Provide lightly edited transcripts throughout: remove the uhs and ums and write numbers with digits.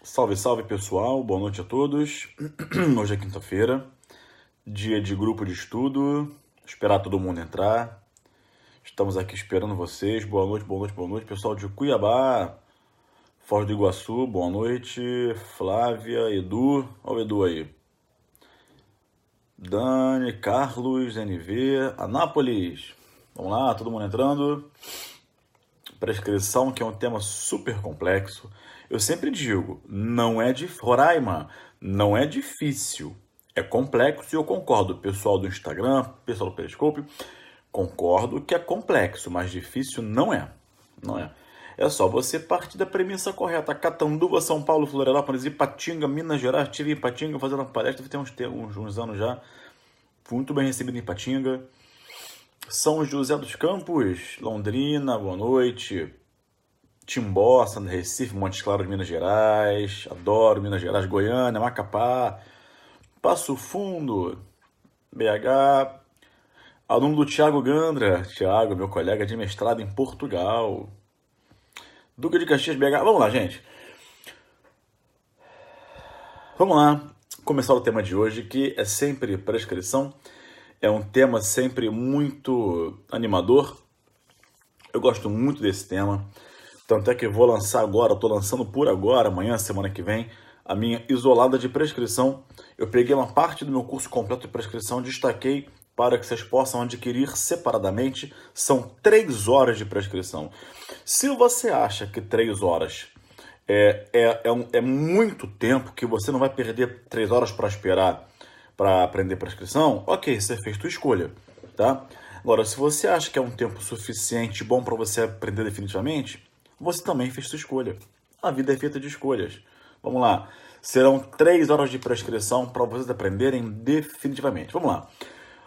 Salve, salve pessoal, boa noite a todos. Hoje é quinta-feira, dia de grupo de estudo, esperar todo mundo entrar. Estamos aqui esperando vocês. Boa noite, boa noite, boa noite. Pessoal de Cuiabá, Foz do Iguaçu, boa noite. Flávia, Edu, olha o Edu aí. Dani, Carlos, NV, Anápolis. Vamos lá, todo mundo entrando. Prescrição, que é um tema super complexo. Eu sempre digo, não é de Roraima, não é difícil, é complexo e eu concordo. Pessoal do Instagram, pessoal do Periscope, concordo que é complexo, mas difícil não é. Não é. É só você partir da premissa correta. Catanduva, São Paulo, Florianópolis, Ipatinga, Minas Gerais. Estive em Ipatinga fazendo uma palestra, tem uns anos já. Fui muito bem recebido em Ipatinga. São José dos Campos, Londrina, boa noite. Timbó, Recife, Montes Claros, Minas Gerais. Adoro Minas Gerais, Goiânia, Macapá. Passo Fundo, BH. Aluno do Thiago Gandra. Thiago, meu colega de mestrado em Portugal. Duque de Caxias, BH. Vamos lá, gente. Vamos lá. Começar o tema de hoje, que é sempre prescrição. É um tema sempre muito animador. Eu gosto muito desse tema. Tanto é que eu vou lançar agora, estou lançando por agora, amanhã, semana que vem, a minha isolada de prescrição. Eu peguei uma parte do meu curso completo de prescrição, destaquei para que vocês possam adquirir separadamente. São 3 horas de prescrição. Se você acha que 3 horas é muito tempo, que você não vai perder 3 horas para esperar para aprender prescrição, ok, você fez sua escolha, tá? Agora, se você acha que é um tempo suficiente, bom para você aprender definitivamente, você também fez sua escolha. A vida é feita de escolhas. Vamos lá. Serão 3 horas de prescrição para vocês aprenderem definitivamente. Vamos lá.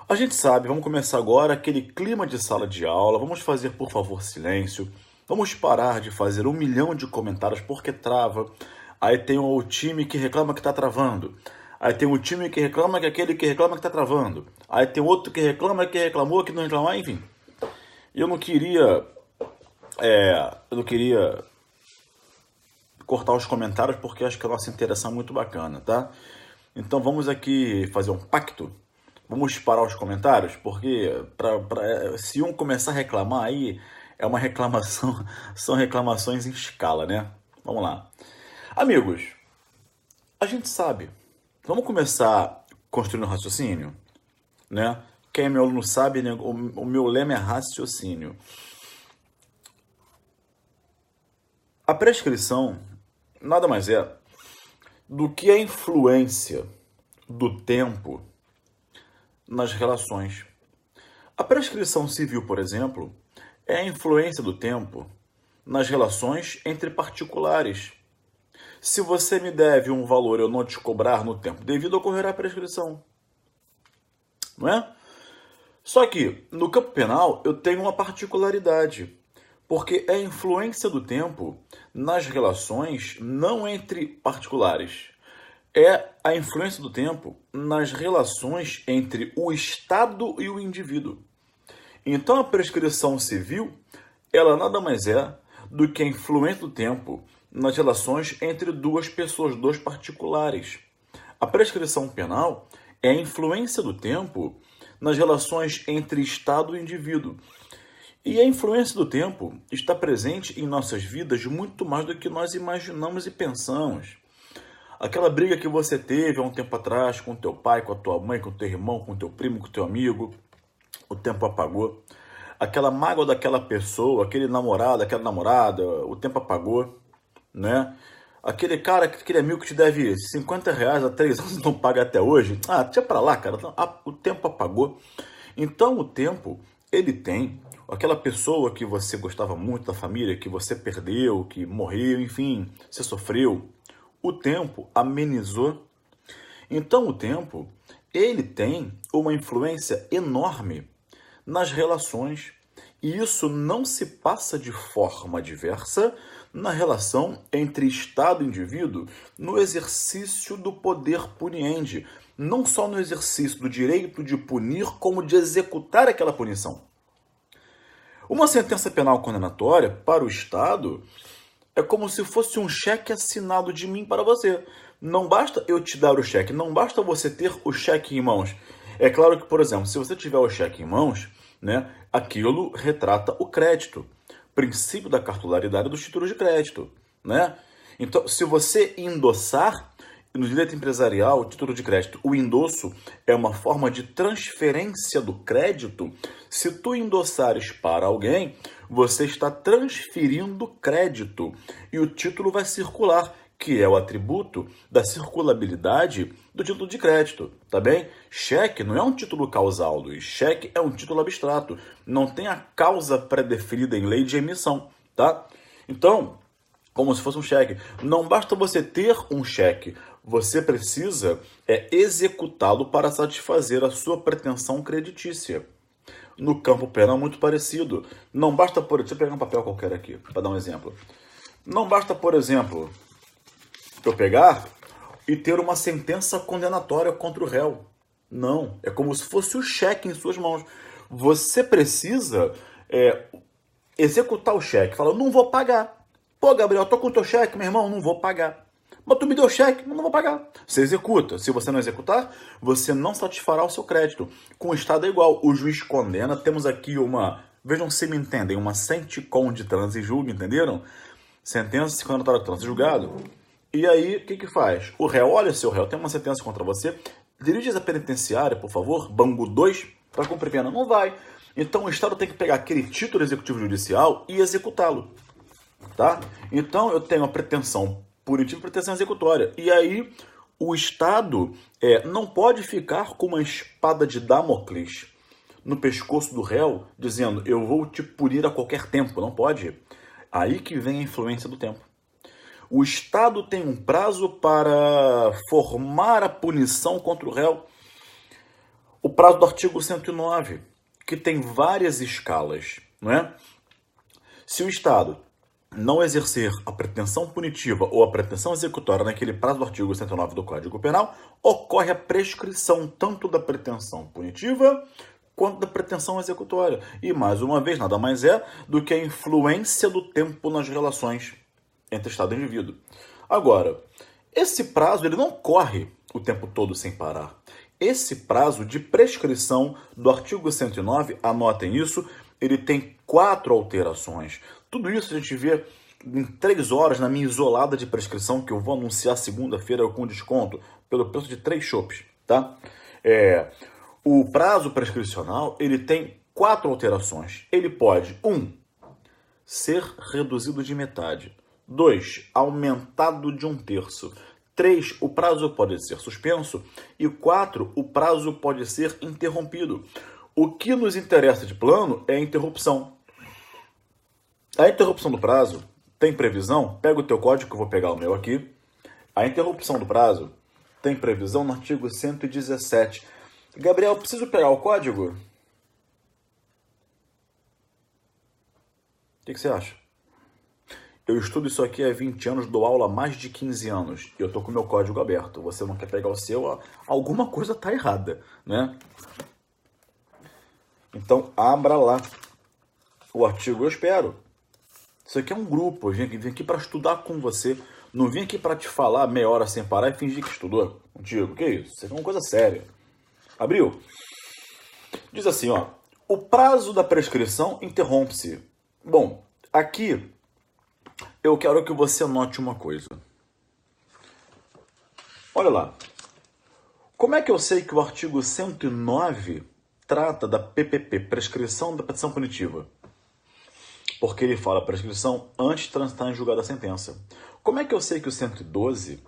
A gente sabe, vamos começar agora aquele clima de sala de aula. Vamos fazer, por favor, silêncio. Vamos parar de fazer 1 milhão de comentários porque trava. Aí tem o time que reclama que está travando. Aí tem o time que reclama que aquele que reclama que está travando. Aí tem outro que reclama que reclamou, que não reclamou, enfim. Eu não queria cortar os comentários porque acho que a nossa interação é muito bacana, tá? Então vamos aqui fazer um pacto. Vamos parar os comentários, porque se um começar a reclamar aí, é uma reclamação, são reclamações em escala, né? Vamos lá. Amigos, a gente sabe. Vamos começar construindo um raciocínio, né? Quem é meu aluno sabe, né? O meu lema é raciocínio. A prescrição nada mais é do que a influência do tempo nas relações. A prescrição civil, por exemplo, é a influência do tempo nas relações entre particulares. Se você me deve um valor e eu não te cobrar no tempo devido, ocorrerá a prescrição. Não é? Só que, no campo penal, eu tenho uma particularidade. Porque é a influência do tempo nas relações, não entre particulares. É a influência do tempo nas relações entre o Estado e o indivíduo. Então, a prescrição civil, ela nada mais é do que a influência do tempo nas relações entre duas pessoas, dois particulares. A prescrição penal é a influência do tempo nas relações entre Estado e indivíduo. E a influência do tempo está presente em nossas vidas muito mais do que nós imaginamos e pensamos. Aquela briga que você teve há um tempo atrás com teu pai, com a tua mãe, com o teu irmão, com o teu primo, com o teu amigo, o tempo apagou. Aquela mágoa daquela pessoa, aquele namorado, aquela namorada, o tempo apagou, né? Aquele cara, aquele amigo que te deve R$ 50 há 3 anos e não paga até hoje. Ah, deixa pra lá, cara. O tempo apagou. Então, o tempo, ele tem... Aquela pessoa que você gostava muito da família, que você perdeu, que morreu, enfim, você sofreu. O tempo amenizou. Então, o tempo ele tem uma influência enorme nas relações. E isso não se passa de forma diversa na relação entre Estado e indivíduo no exercício do poder puniendi, não só no exercício do direito de punir, como de executar aquela punição. Uma sentença penal condenatória para o Estado é como se fosse um cheque assinado de mim para você. Não basta eu te dar o cheque, não basta você ter o cheque em mãos. É claro que, por exemplo, se você tiver o cheque em mãos, né, aquilo retrata o crédito, princípio da cartularidade dos títulos de crédito, né? Então, se você endossar, no direito empresarial, o título de crédito, o endosso é uma forma de transferência do crédito. Se tu endossares para alguém, você está transferindo crédito e o título vai circular, que é o atributo da circulabilidade do título de crédito, tá bem? Cheque não é um título causal, Luiz. Cheque é um título abstrato. Não tem a causa pré-definida em lei de emissão, tá? Então, como se fosse um cheque. Não basta você ter um cheque, você precisa executá-lo para satisfazer a sua pretensão creditícia. No campo penal é muito parecido. Não basta, deixa eu pegar um papel qualquer aqui, para dar um exemplo. Não basta, por exemplo, eu pegar e ter uma sentença condenatória contra o réu. Não, é como se fosse o cheque em suas mãos. Você precisa executar o cheque. Fala, não vou pagar. Pô, Gabriel, tô com o teu cheque, meu irmão, não vou pagar. Mas tu me deu cheque, não vou pagar. Você executa. Se você não executar, você não satisfará o seu crédito. Com o Estado é igual. O juiz condena. Temos aqui vejam se me entendem, uma senticom de transe e julgo, entenderam? Sentença condenatória de transe e julgado. E aí, o que faz? O réu, olha, seu réu, tem uma sentença contra você, dirige-se à penitenciária, por favor, Bangu 2, para cumprir pena. Não vai. Então, o Estado tem que pegar aquele título executivo judicial e executá-lo. Tá? Então, eu tenho a pretensão punitiva e pretensão executória. E aí, o Estado não pode ficar com uma espada de Damocles no pescoço do réu, dizendo, eu vou te punir a qualquer tempo. Não pode. Aí que vem a influência do tempo. O Estado tem um prazo para formar a punição contra o réu. O prazo do artigo 109, que tem várias escalas, não é? Se o Estado não exercer a pretensão punitiva ou a pretensão executória naquele prazo do artigo 109 do Código Penal, ocorre a prescrição tanto da pretensão punitiva quanto da pretensão executória. E, mais uma vez, nada mais é do que a influência do tempo nas relações entre Estado e indivíduo. Agora, esse prazo ele não corre o tempo todo sem parar. Esse prazo de prescrição do artigo 109, anotem isso, ele tem 4 alterações. Tudo isso a gente vê em 3 horas na minha isolada de prescrição, que eu vou anunciar segunda-feira com desconto, pelo preço de 3 chopes, tá? O prazo prescricional, ele tem 4 alterações. Ele pode, 1, ser reduzido de metade. 2, aumentado de 1/3. 3, o prazo pode ser suspenso. E 4, o prazo pode ser interrompido. O que nos interessa de plano é a interrupção. A interrupção do prazo tem previsão, pega o teu código que eu vou pegar o meu aqui. A interrupção do prazo tem previsão no artigo 117. Gabriel, preciso pegar o código? O que você acha? Eu estudo isso aqui há 20 anos, dou aula há mais de 15 anos. E eu tô com o meu código aberto. Você não quer pegar o seu, alguma coisa tá errada, né? Então, abra lá o artigo, eu espero. Isso aqui é um grupo, eu vim aqui para estudar com você. Não vim aqui para te falar meia hora sem parar e fingir que estudou contigo. Que isso? Isso aqui é uma coisa séria. Abriu? Diz assim, ó. O prazo da prescrição interrompe-se. Bom, aqui eu quero que você note uma coisa. Olha lá. Como é que eu sei que o artigo 109 trata da PPP, prescrição da petição punitiva? Porque ele fala prescrição antes de transitar em julgado a sentença. Como é que eu sei que o 112,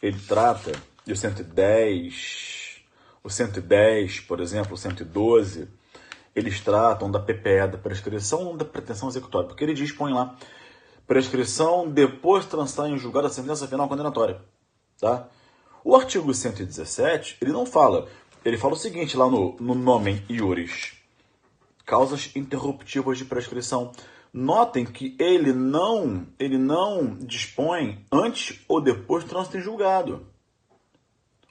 ele trata, e o 110, por exemplo, o 112, eles tratam da PPE, da prescrição ou da pretensão executória? Porque ele diz, põe lá, prescrição depois de transitar em julgado a sentença final condenatória. Tá? O artigo 117, ele não fala. Ele fala o seguinte lá no nomen iuris. Causas interruptivas de prescrição. Notem que ele não dispõe antes ou depois do trânsito em julgado.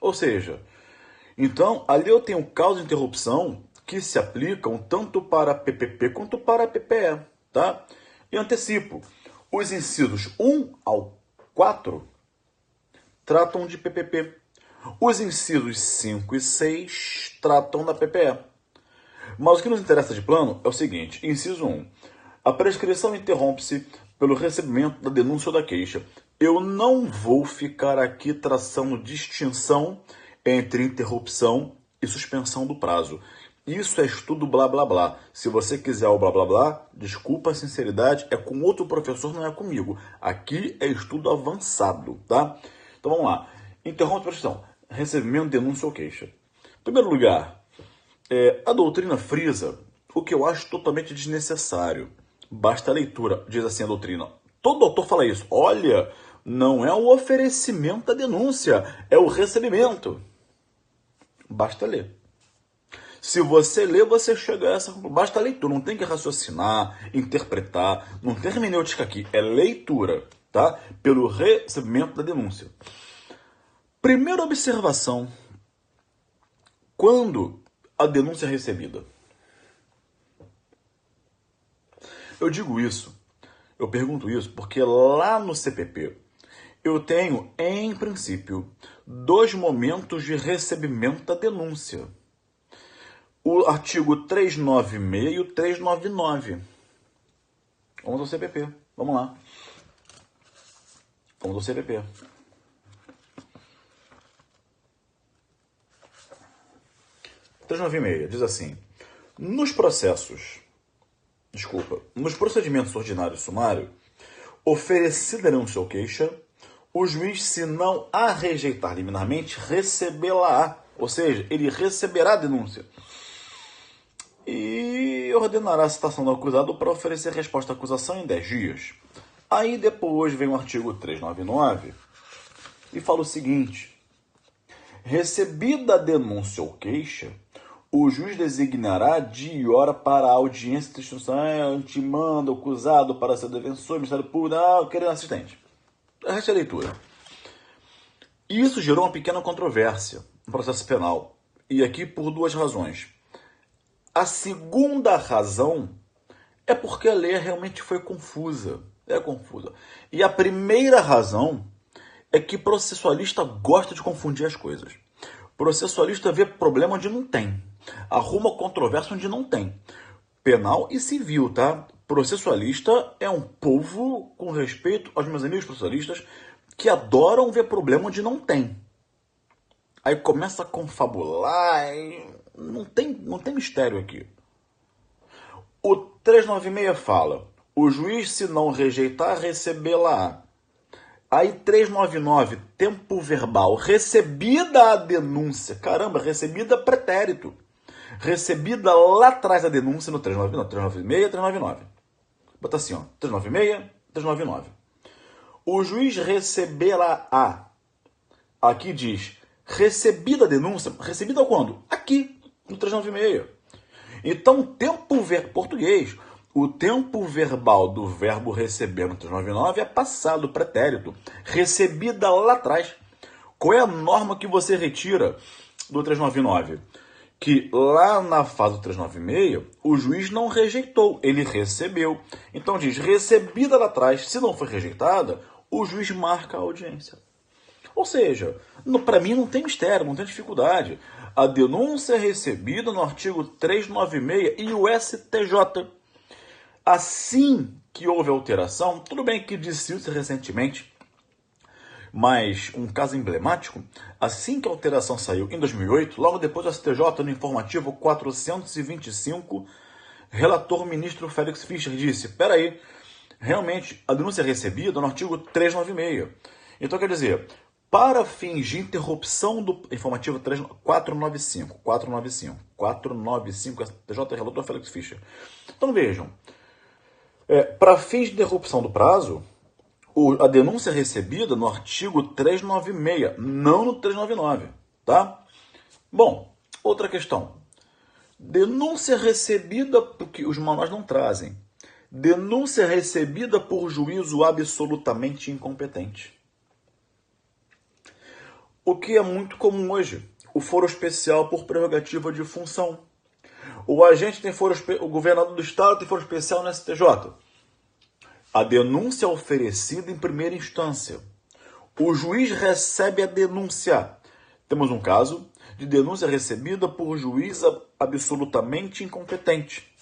Ou seja, então, ali eu tenho causas de interrupção que se aplicam tanto para PPP quanto para PPE, tá? E antecipo, os incisos 1 ao 4 tratam de PPP. Os incisos 5 e 6 tratam da PPE. Mas o que nos interessa de plano é o seguinte, inciso 1. A prescrição interrompe-se pelo recebimento da denúncia ou da queixa. Eu não vou ficar aqui traçando distinção entre interrupção e suspensão do prazo. Isso é estudo blá blá blá. Se você quiser o blá blá blá, desculpa a sinceridade, é com outro professor, não é comigo. Aqui é estudo avançado, tá? Então vamos lá. Interrompe a prescrição. Recebimento, denúncia ou queixa. Em primeiro lugar, a doutrina frisa o que eu acho totalmente desnecessário. Basta a leitura, diz assim a doutrina. Todo autor fala isso. Olha, não é o oferecimento da denúncia, é o recebimento. Basta ler. Se você ler, você chega a essa conclusão. Basta a leitura, não tem que raciocinar, interpretar, não tem hermenêutica aqui, é leitura, tá? Pelo recebimento da denúncia. Primeira observação. Quando a denúncia é recebida? Eu digo isso, eu pergunto isso, porque lá no CPP eu tenho, em princípio, 2 momentos de recebimento da denúncia. O artigo 396 e o 399. Vamos ao CPP, vamos lá. Vamos ao CPP. O 396 diz assim, nos procedimentos ordinário e sumário, oferecida denúncia ou queixa, o juiz, se não a rejeitar liminarmente, recebê-la-á. Ou seja, ele receberá a denúncia. E ordenará a citação do acusado para oferecer resposta à acusação em 10 dias. Aí depois vem o artigo 399 e fala o seguinte. Recebida a denúncia ou queixa, o juiz designará dia e hora para a audiência de instrução, intimando o acusado para ser defensor, Ministério Público, querendo assistente. Essa é a leitura. Isso gerou uma pequena controvérsia no processo penal. E aqui por 2 razões. A segunda razão é porque a lei realmente foi confusa. É confusa. E a primeira razão é que processualista gosta de confundir as coisas. Processualista vê problema onde não tem. Arruma controvérsia onde não tem. Penal e civil, tá? Processualista é um povo, com respeito aos meus amigos processualistas, que adoram ver problema onde não tem. Aí começa a confabular e não tem mistério aqui. O 396 fala, o juiz, se não rejeitar, recebê-la-á. Aí 399, tempo verbal, recebida a denúncia. Caramba, recebida pretérito. Recebida lá atrás da denúncia no 396, 399. Bota assim, ó, 396, 399. O juiz receberá-á. Aqui diz, recebida a denúncia, recebida quando? Aqui, no 396. Então, português, o tempo verbal do verbo receber no 399 é passado, pretérito. Recebida lá atrás. Qual é a norma que você retira do 399? Que lá na fase do 396, o juiz não rejeitou, ele recebeu. Então diz, recebida lá atrás, se não foi rejeitada, o juiz marca a audiência. Ou seja, para mim não tem mistério, não tem dificuldade. A denúncia é recebida no artigo 396 e o STJ. Assim que houve alteração, tudo bem que decidiu-se recentemente, mas um caso emblemático, assim que a alteração saiu em 2008, logo depois do STJ, no informativo 425, relator ministro Félix Fischer disse, peraí, realmente a denúncia é recebida no artigo 396. Então quer dizer, para fins de interrupção do informativo 495, STJ, relator Félix Fischer. Então vejam, para fins de interrupção do prazo, a denúncia recebida no artigo 396, não no 399, tá? Bom, outra questão. Denúncia recebida, porque os manuais não trazem. Denúncia recebida por juízo absolutamente incompetente. O que é muito comum hoje, o foro especial por prerrogativa de função. O agente tem foro, o governador do estado tem foro especial no STJ. A denúncia é oferecida em primeira instância. O juiz recebe a denúncia. Temos um caso de denúncia recebida por juiz absolutamente incompetente.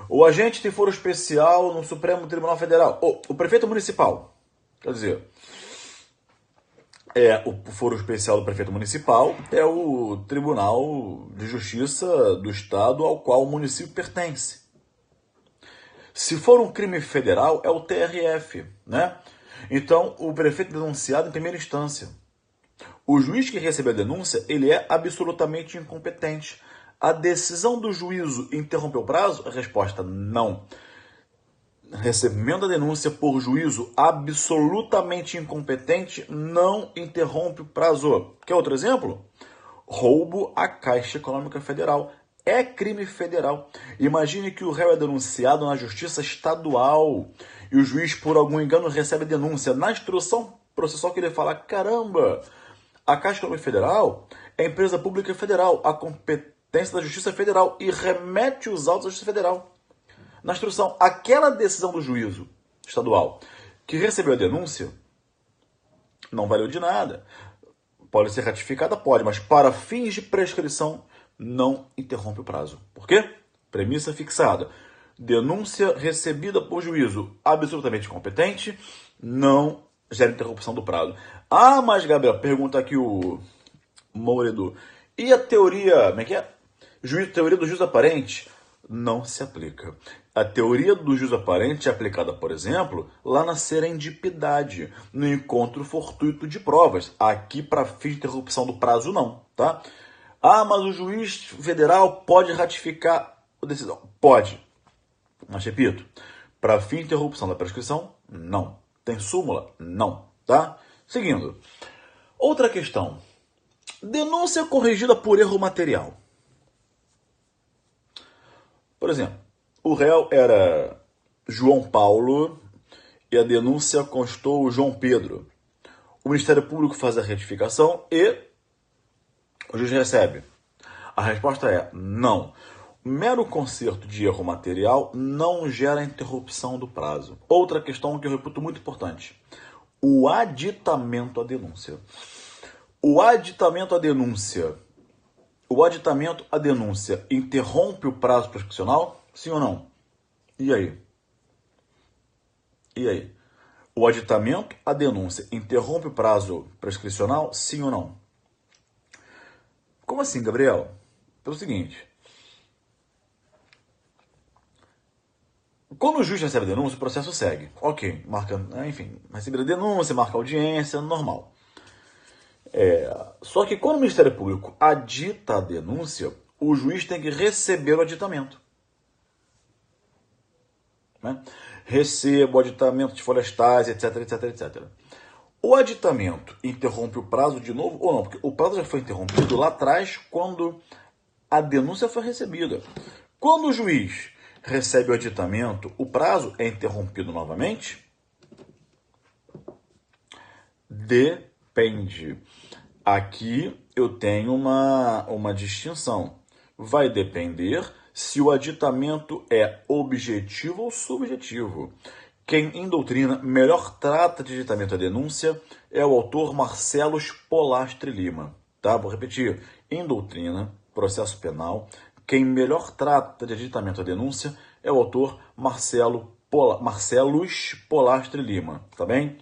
O agente tem foro especial no Supremo Tribunal Federal. O prefeito municipal. Quer dizer, o foro especial do prefeito municipal é o Tribunal de Justiça do Estado ao qual o município pertence. Se for um crime federal, é o TRF, né? Então, o prefeito é denunciado em primeira instância. O juiz que recebe a denúncia, ele é absolutamente incompetente. A decisão do juízo interrompeu o prazo? A resposta, não. Recebimento da denúncia por juízo absolutamente incompetente não interrompe o prazo. Quer outro exemplo? Roubo à Caixa Econômica Federal. É crime federal. Imagine que o réu é denunciado na Justiça Estadual e o juiz, por algum engano, recebe a denúncia. Na instrução processual que ele fala, caramba, a Caixa Econômica Federal é empresa pública federal, a competência da Justiça Federal, e remete os autos à Justiça Federal. Na instrução, aquela decisão do juízo estadual que recebeu a denúncia não valeu de nada. Pode ser ratificada? Pode, mas para fins de prescrição não interrompe o prazo. Por quê? Premissa fixada. Denúncia recebida por juízo absolutamente competente não gera interrupção do prazo. Ah, mas Gabriel, pergunta aqui o Moredo. E a teoria, como é que é? Teoria do juízo aparente não se aplica. A teoria do juízo aparente é aplicada, por exemplo, lá na serendipidade, no encontro fortuito de provas. Aqui, para fins de interrupção do prazo, não, tá? Ah, mas o juiz federal pode ratificar a decisão. Pode. Mas, repito, para fim de interrupção da prescrição, não. Tem súmula? Não, tá? Seguindo. Outra questão. Denúncia corrigida por erro material. Por exemplo, o réu era João Paulo e a denúncia constou João Pedro. O Ministério Público faz a retificação e o juiz recebe. A resposta é não. Mero conserto de erro material não gera interrupção do prazo. Outra questão que eu reputo muito importante. O aditamento à denúncia. O aditamento à denúncia interrompe o prazo prescricional? Sim ou não? E aí? O aditamento à denúncia interrompe o prazo prescricional? Sim ou não? Como assim, Gabriel? Pelo seguinte. Quando o juiz recebe a denúncia, o processo segue. Ok, marca, enfim, recebe a denúncia, marca a audiência, normal. Só que quando o Ministério Público adita a denúncia, o juiz tem que receber o aditamento. Né? Receba o aditamento de florestais, etc, etc, etc. O aditamento interrompe o prazo de novo ou não? Porque o prazo já foi interrompido lá atrás quando a denúncia foi recebida. Quando o juiz recebe o aditamento, o prazo é interrompido novamente? Depende. Aqui eu tenho uma distinção. Vai depender se o aditamento é objetivo ou subjetivo. Quem, em doutrina, melhor trata de aditamento à denúncia é o autor Marcelo Polastri Lima. Tá? Vou repetir. Em doutrina, processo penal, quem melhor trata de aditamento à denúncia é o autor Marcelo Polastri Lima. Tá bem?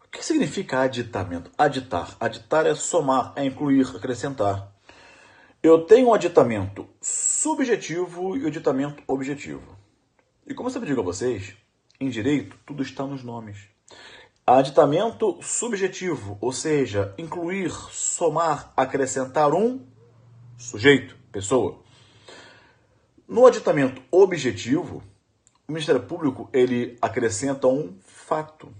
O que significa aditamento? Aditar. Aditar é somar, é incluir, acrescentar. Eu tenho um aditamento subjetivo e um aditamento objetivo. E como eu sempre digo a vocês, em direito, tudo está nos nomes. Aditamento subjetivo, ou seja, incluir, somar, acrescentar um sujeito, pessoa. No aditamento objetivo, o Ministério Público, ele acrescenta um fato,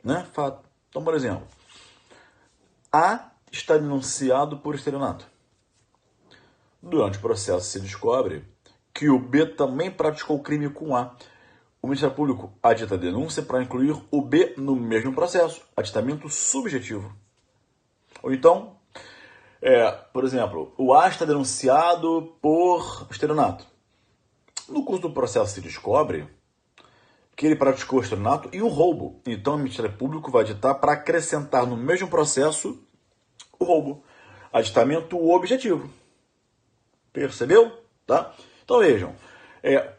né? Fato. Então, por exemplo, A está denunciado por estelionato. Durante o processo se descobre que o B também praticou crime com A. O Ministério Público adita a denúncia para incluir o B no mesmo processo, aditamento subjetivo. Ou então, por exemplo, o A está denunciado por estelionato. No curso do processo se descobre que ele praticou estelionato e um roubo. Então o Ministério Público vai aditar para acrescentar no mesmo processo o roubo. Aditamento objetivo. Percebeu? Tá? Então vejam,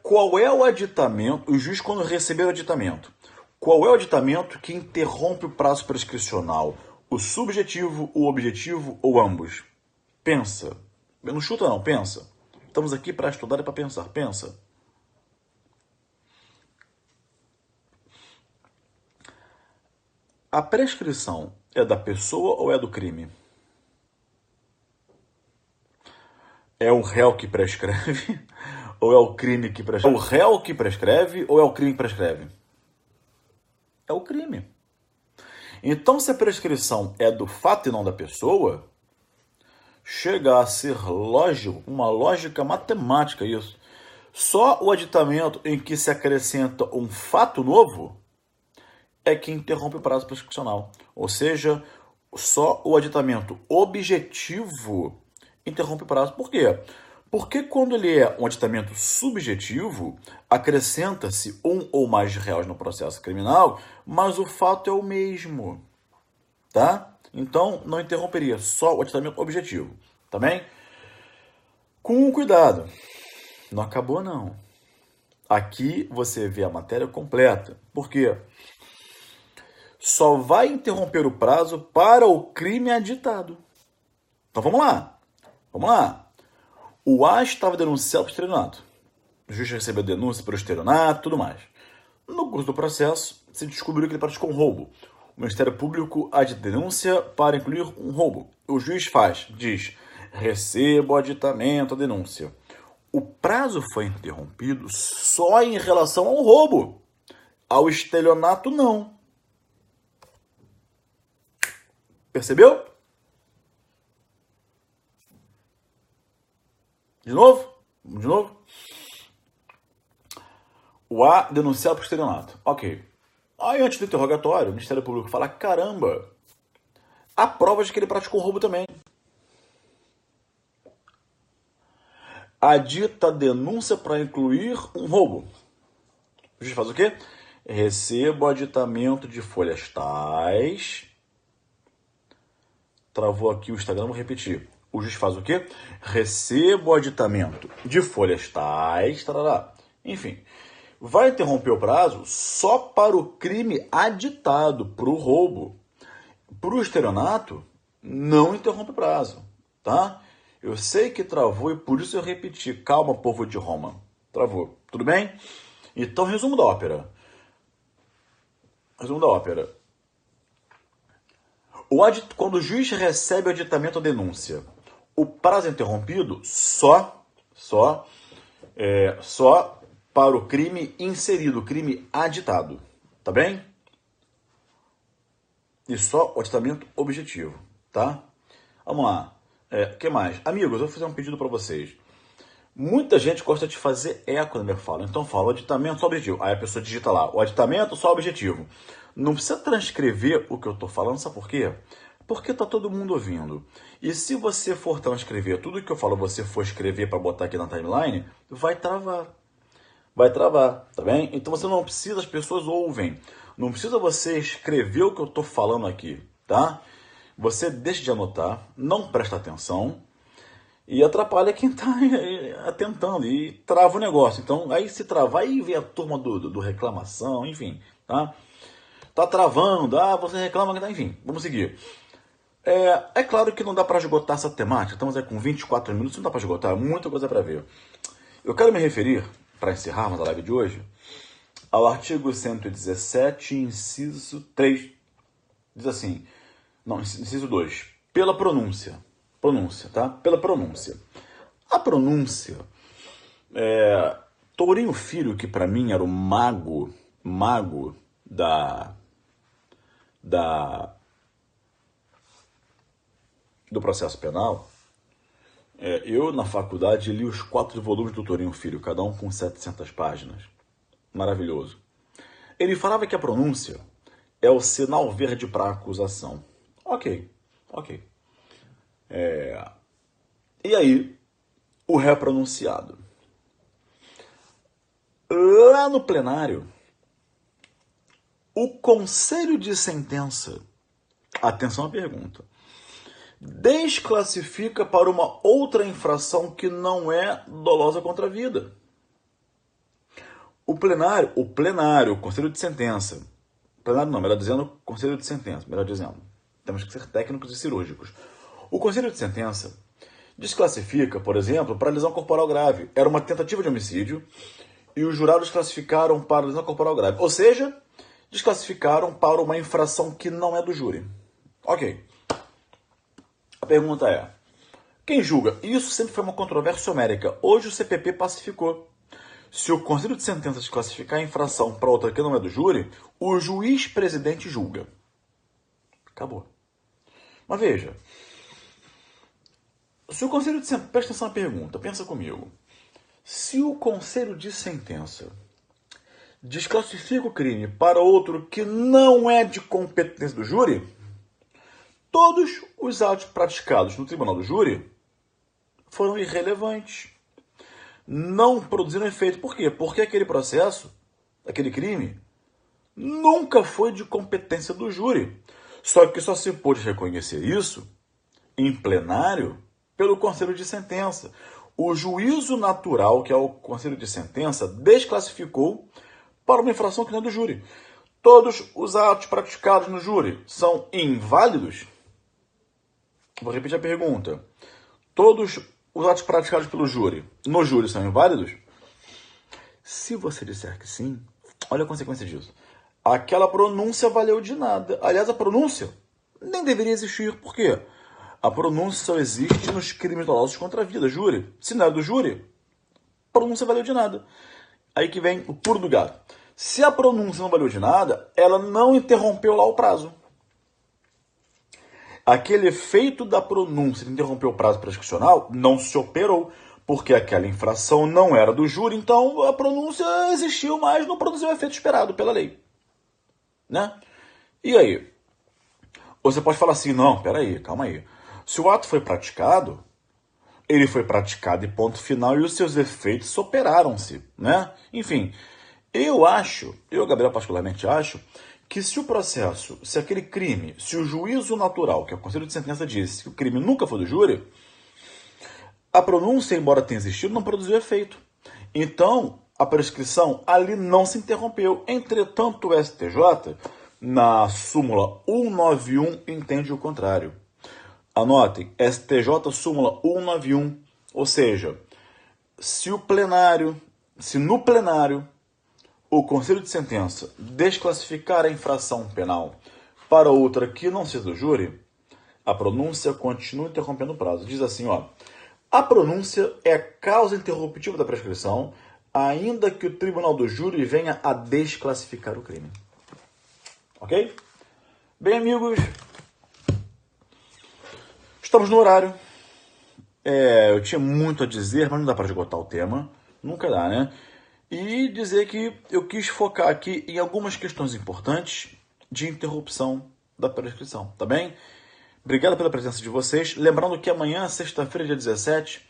qual é o aditamento, o juiz quando receber o aditamento, qual é o aditamento que interrompe o prazo prescricional? O subjetivo, o objetivo ou ambos? Pensa. Não chuta não, pensa. Estamos aqui para estudar e para pensar. Pensa. A prescrição é da pessoa ou é do crime? É o réu que prescreve ou é o crime que prescreve? É o réu que prescreve ou é o crime que prescreve? É o crime. Então, se a prescrição é do fato e não da pessoa, chega a ser lógico, uma lógica matemática isso. Só o aditamento em que se acrescenta um fato novo é que interrompe o prazo prescricional. Ou seja, só o aditamento objetivo interrompe o prazo. Por quê? Porque quando ele é um aditamento subjetivo, acrescenta-se um ou mais réus no processo criminal, mas o fato é o mesmo. Tá? Então, não interromperia, só o aditamento objetivo. Tá bem? Com cuidado. Não acabou, não. Aqui você vê a matéria completa. Por quê? Só vai interromper o prazo para o crime aditado. Então, vamos lá. Vamos lá. O A estava denunciado por estelionato. O juiz recebeu a denúncia por estelionato e tudo mais. No curso do processo, se descobriu que ele praticou um roubo. O Ministério Público adita denúncia para incluir um roubo. O juiz diz, recebo o aditamento à denúncia. O prazo foi interrompido só em relação ao roubo. Ao estelionato, não. Percebeu? De novo? De novo? O A denunciado por estelionato. Ok. Aí, antes do interrogatório, o Ministério Público fala, caramba, há provas de que ele praticou roubo também. Adita a denúncia para incluir um roubo. O juiz faz o quê? Recebo aditamento de folhas tais. Travou aqui o Instagram, vou repetir. O juiz faz o quê? Recebo o aditamento de folhas tais. Tarará. Enfim, vai interromper o prazo só para o crime aditado, para o roubo. Para o estelionato, não interrompe o prazo, tá? Eu sei que travou e por isso eu repeti. Calma, povo de Roma. Travou. Tudo bem? Então, resumo da ópera. Resumo da ópera. Quando o juiz recebe o aditamento à denúncia, o prazo é interrompido só para o crime inserido, o crime aditado. Tá bem? E só o aditamento objetivo, tá? Vamos lá. O que mais? Amigos, eu vou fazer um pedido para vocês. Muita gente gosta de fazer eco na minha fala. Então fala o aditamento só objetivo. Aí a pessoa digita lá, o aditamento só objetivo. Não precisa transcrever o que eu estou falando, sabe por quê? Porque tá todo mundo ouvindo. E se você for transcrever tudo que eu falo, você for escrever para botar aqui na timeline, vai travar. Vai travar, tá bem? Então você não precisa, as pessoas ouvem. Não precisa você escrever o que eu estou falando aqui, tá? Você deixa de anotar, não presta atenção e atrapalha quem está atentando e trava o negócio. Então, aí se travar, aí vem a turma do reclamação, enfim, tá? Tá travando, você reclama, enfim, vamos seguir. É claro que não dá para esgotar essa temática, estamos aí com 24 minutos, não dá para esgotar, muita coisa para ver. Eu quero me referir, para encerrarmos a live de hoje, ao artigo 117, inciso 3. Diz assim, não, inciso 2, pela pronúncia, tá? Pela pronúncia. A pronúncia, Tourinho Filho, que para mim era o mago do processo penal, eu na faculdade li os 4 volumes do Tourinho Filho, cada um com 700 páginas. Maravilhoso. Ele falava que a pronúncia é o sinal verde para a acusação. Ok. E aí, o ré pronunciado. Lá no plenário, o conselho de sentença, atenção à pergunta, desclassifica para uma outra infração que não é dolosa contra a vida. O plenário, o conselho de sentença, plenário não, melhor dizendo, conselho de sentença, melhor dizendo, temos que ser técnicos e cirúrgicos. O conselho de sentença desclassifica, por exemplo, para lesão corporal grave. Era uma tentativa de homicídio e os jurados classificaram para lesão corporal grave. Ou seja, desclassificaram para uma infração que não é do júri. Ok. A pergunta é, quem julga? Isso sempre foi uma controvérsia homérica. Hoje o CPP pacificou. Se o conselho de sentença desclassificar a infração para outra que não é do júri, o juiz presidente julga. Acabou. Mas veja, se o conselho de sentença... Presta atenção na pergunta, pensa comigo. Se o conselho de sentença desclassifica o crime para outro que não é de competência do júri, todos os atos praticados no tribunal do júri foram irrelevantes. Não produziram efeito. Por quê? Porque aquele processo, aquele crime, nunca foi de competência do júri. Só que só se pôde reconhecer isso em plenário pelo conselho de sentença. O juízo natural, que é o conselho de sentença, desclassificou para uma infração que não é do júri. Todos os atos praticados no júri são inválidos? Vou repetir a pergunta. Todos os atos praticados pelo júri no júri são inválidos? Se você disser que sim, olha a consequência disso. Aquela pronúncia valeu de nada. Aliás, a pronúncia nem deveria existir. Por quê? A pronúncia só existe nos crimes dolosos contra a vida, júri. Se não é do júri, a pronúncia valeu de nada. Aí que vem o pulo do gato. Se a pronúncia não valeu de nada, ela não interrompeu lá o prazo. Aquele efeito da pronúncia de interromper o prazo prescricional não se operou, porque aquela infração não era do júri, então a pronúncia existiu, mas não produziu o efeito esperado pela lei. Né? E aí? Você pode falar assim, não, peraí, calma aí. Se o ato foi praticado, ele foi praticado e ponto final, e os seus efeitos operaram-se, né? Enfim, eu, Gabriel, particularmente acho, que se o processo, se aquele crime, se o juízo natural, que é o conselho de sentença disse que o crime nunca foi do júri, a pronúncia, embora tenha existido, não produziu efeito. Então, a prescrição ali não se interrompeu. Entretanto, o STJ, na súmula 191, entende o contrário. Anotem, STJ súmula 191, ou seja, se no plenário, o conselho de sentença desclassificar a infração penal para outra que não seja do júri, a pronúncia continua interrompendo o prazo. Diz assim, ó, a pronúncia é causa interruptiva da prescrição, ainda que o tribunal do júri venha a desclassificar o crime. Ok? Bem, amigos, estamos no horário. Eu tinha muito a dizer, mas não dá para esgotar o tema. Nunca dá, né? E dizer que eu quis focar aqui em algumas questões importantes de interrupção da prescrição, tá bem? Obrigado pela presença de vocês. Lembrando que amanhã, sexta-feira, dia 17,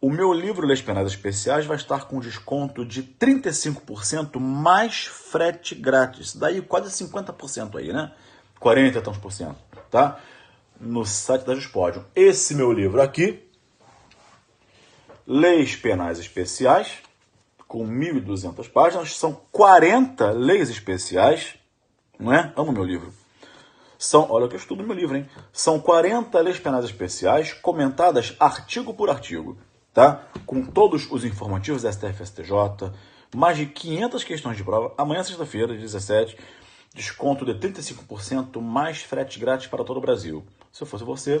o meu livro Leis Penais Especiais vai estar com desconto de 35% mais frete grátis. Daí quase 50% aí, né? 40 e tantos por cento, tá? No site da Juspodium. Esse meu livro aqui, Leis Penais Especiais, com 1.200 páginas, são 40 leis especiais, não é? Amo meu livro. Olha que eu estudo meu livro, hein? São 40 leis penais especiais, comentadas artigo por artigo, tá? Com todos os informativos da STF e STJ, mais de 500 questões de prova. Amanhã, sexta-feira, dia 17, desconto de 35% mais frete grátis para todo o Brasil. Se eu fosse você,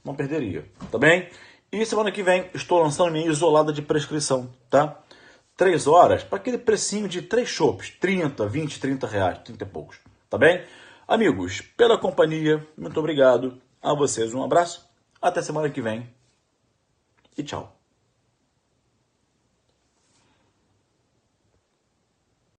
não perderia, tá bem? E semana que vem estou lançando minha isolada de prescrição, tá? 3 horas para aquele precinho de 3 chopps, 30, 20, 30 reais, 30 e poucos, tá bem? Amigos, pela companhia, muito obrigado a vocês, um abraço, até semana que vem e tchau.